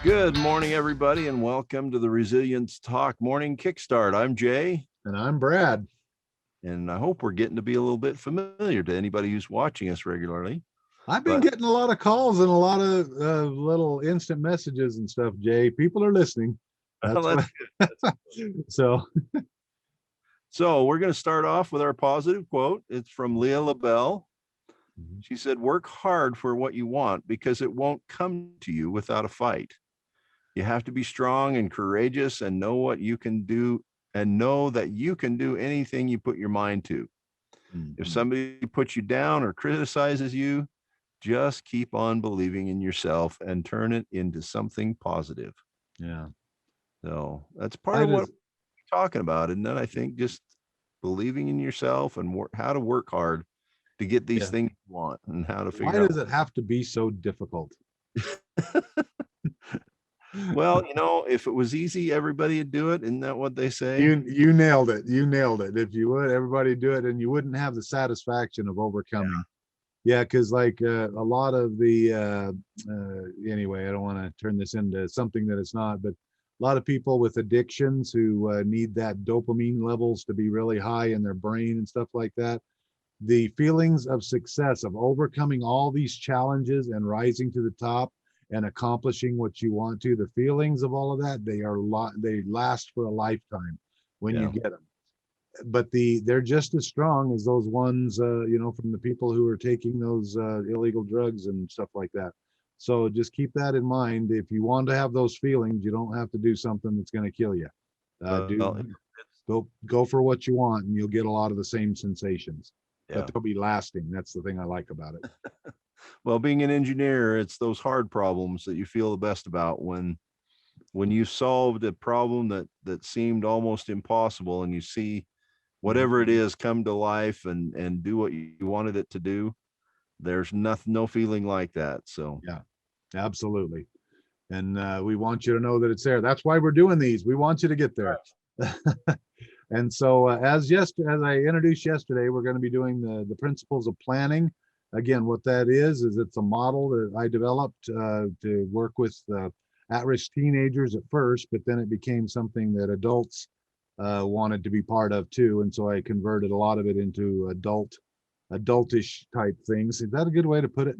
Good morning, everybody, and welcome to the Resilience Talk Morning Kickstart. I'm Jay. And I'm Brad. And I hope we're getting to be a little bit familiar to anybody who's watching us regularly. I've been getting a lot of calls and a lot of little instant messages and stuff, Jay. People are listening. That's what, so we're going to start off with our positive quote. It's from Leah LaBelle. She said, "Work hard for what you want because it won't come to you without a fight. You have to be strong and courageous and know what you can do and know that you can do anything you put your mind to. If somebody puts you down or criticizes you, just keep on believing in yourself and turn it into something positive." Yeah. So that's part of what we're talking about. And then I think just believing in yourself and how to work hard to get these things you want and how to figure out. Why does it have to be so difficult? Well, if it was easy, everybody would do it. Isn't that what they say? You nailed it. You nailed it. If you would, everybody do it, and you wouldn't have the satisfaction of overcoming. Yeah, because like a lot of the anyway, I don't want to turn this into something that it's not, but a lot of people with addictions who need that dopamine levels to be really high in their brain and stuff like that. The feelings of success, of overcoming all these challenges and rising to the top and accomplishing what you want to, the feelings of all of that, they last for a lifetime when you get them. But they're just as strong as those ones, from the people who are taking those illegal drugs and stuff like that. So just keep that in mind. If you want to have those feelings, you don't have to do something that's going to kill you. Go for what you want, and you'll get a lot of the same sensations. But they'll be lasting. That's the thing I like about it. Well, being an engineer, it's those hard problems that you feel the best about when you solved a problem that seemed almost impossible, and you see whatever it is come to life and do what you wanted it to do. There's no feeling like that. So yeah, absolutely. And we want you to know that it's there. That's why we're doing these. We want you to get there. And so as I introduced yesterday, we're going to be doing the principles of planning. Again, what that is it's a model that I developed to work with at-risk teenagers at first, but then it became something that adults wanted to be part of too. And so I converted a lot of it into adultish type things. Is that a good way to put it?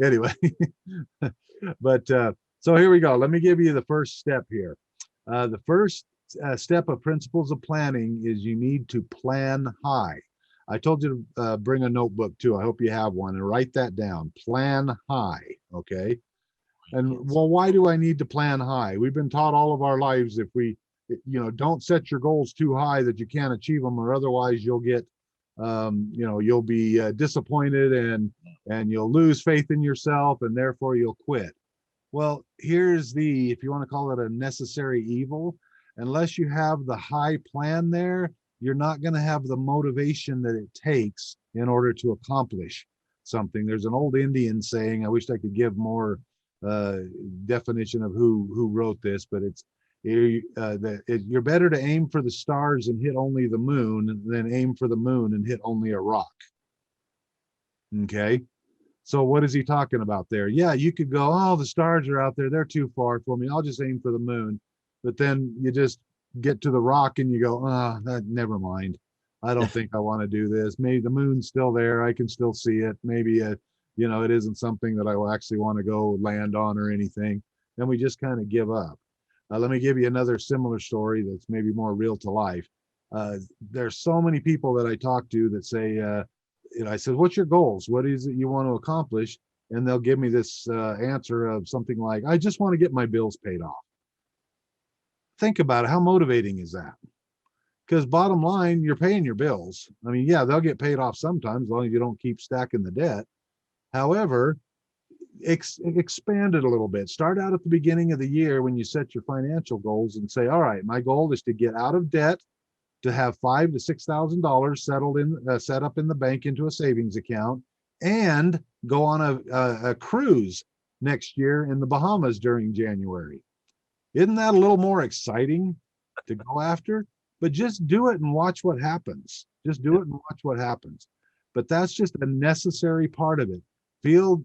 Anyway, but so here we go. Let me give you the first step here. The first step of principles of planning is you need to plan high. I told you to bring a notebook too. I hope you have one and write that down. Plan high. Okay. And well, why do I need to plan high? We've been taught all of our lives, if we, don't set your goals too high that you can't achieve them, or otherwise you'll get, you'll be disappointed and you'll lose faith in yourself, and therefore you'll quit. Well, here's if you want to call it a necessary evil, unless you have the high plan there, you're not going to have the motivation that it takes in order to accomplish something. There's an old Indian saying, I wish I could give more definition of who wrote this, but you're better to aim for the stars and hit only the moon than aim for the moon and hit only a rock. Okay. So what is he talking about there? Yeah, you could go, oh, the stars are out there. They're too far for me. I'll just aim for the moon. But then you just get to the rock and you go, never mind. I don't think I want to do this. Maybe the moon's still there. I can still see it. Maybe, it isn't something that I will actually want to go land on or anything. Then we just kind of give up. Let me give you another similar story that's maybe more real to life. There's so many people that I talk to that say, I said, what's your goals? What is it you want to accomplish? And they'll give me this answer of something like, I just want to get my bills paid off. Think about it. How motivating is that? Because bottom line, you're paying your bills. I mean, yeah, they'll get paid off sometimes as long as you don't keep stacking the debt. However, expand it a little bit. Start out at the beginning of the year when you set your financial goals and say, all right, my goal is to get out of debt, to have $5,000 to $6,000 set up in the bank into a savings account, and go on a cruise next year in the Bahamas during January. Isn't that a little more exciting to go after? But just do it and watch what happens. Just do it and watch what happens. But that's just a necessary part of it. feel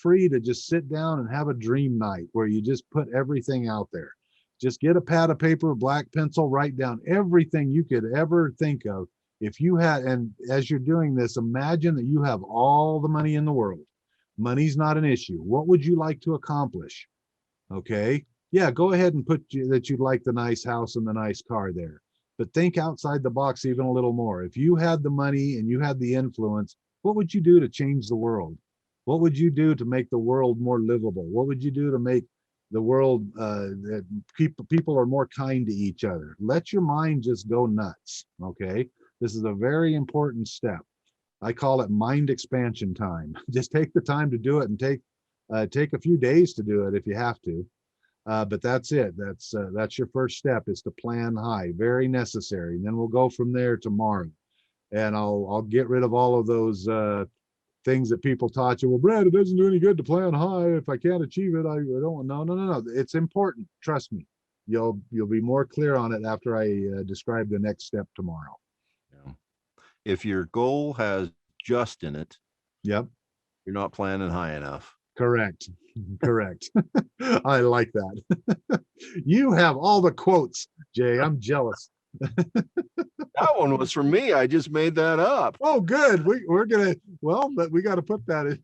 free to just sit down and have a dream night where you just put everything out there. Just get a pad of paper, a black pencil, write down everything you could ever think of. If you had, and as you're doing this, imagine that you have all the money in the world. Money's not an issue. What would you like to accomplish? Okay. Yeah, go ahead and put that you'd like the nice house and the nice car there. But think outside the box even a little more. If you had the money and you had the influence, what would you do to change the world? What would you do to make the world more livable? What would you do to make the world that people are more kind to each other? Let your mind just go nuts. Okay. This is a very important step. I call it mind expansion time. Just take the time to do it, and take a few days to do it if you have to. But that's it. That's your first step, is to plan high. Very necessary. And then we'll go from there tomorrow. And I'll get rid of all of those things that people taught you. Well, Brad, it doesn't do any good to plan high. If I can't achieve it, I don't. No. It's important. Trust me. You'll be more clear on it after I describe the next step tomorrow. Yeah. If your goal has just in it, yep, you're not planning high enough. Correct. I like that. You have all the quotes, Jay. I'm jealous. That one was from me. I just made that up. Oh, good. We're gonna, well, but we got to put that in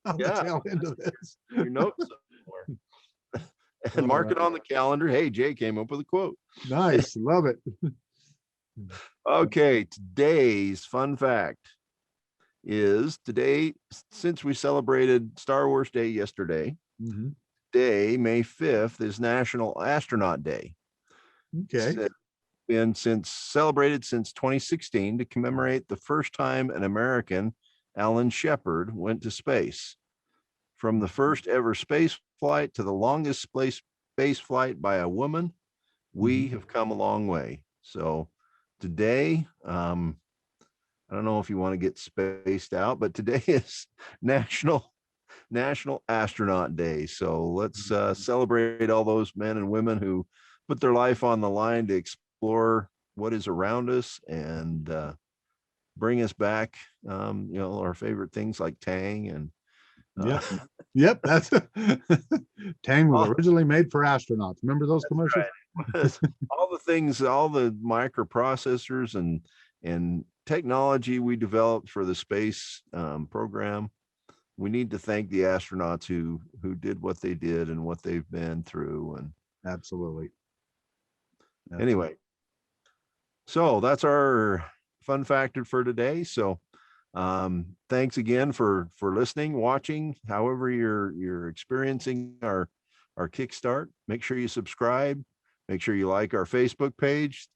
on the tail end of this. Your notes somewhere. And mark it on the calendar. Hey, Jay came up with a quote. Nice. Love it. Okay, today's fun fact is today, since we celebrated Star Wars Day yesterday, today, May 5th, is National Astronaut Day. Okay. It's been celebrated since 2016 to commemorate the first time an American, Alan Shepard, went to space. From the first ever space flight to the longest space flight by a woman, we have come a long way. So today, I don't know if you want to get spaced out, but today is National Astronaut Day. So let's celebrate all those men and women who put their life on the line to explore what is around us and bring us back, our favorite things like Tang and Yep. That's Tang was originally made for astronauts. Remember those commercials? Right. All the things, all the microprocessors and technology we developed for the space program. We need to thank the astronauts who did what they did and what they've been through. And absolutely. Anyway, so that's our fun factor for today. So thanks again for listening, watching, however you're experiencing our Kickstart. Make sure you subscribe. Make sure you like our Facebook page.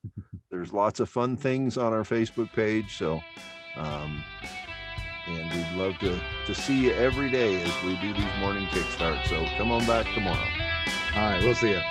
There's lots of fun things on our Facebook page. So, and we'd love to see you every day as we do these morning Kickstarts. So come on back tomorrow. All right, we'll see you.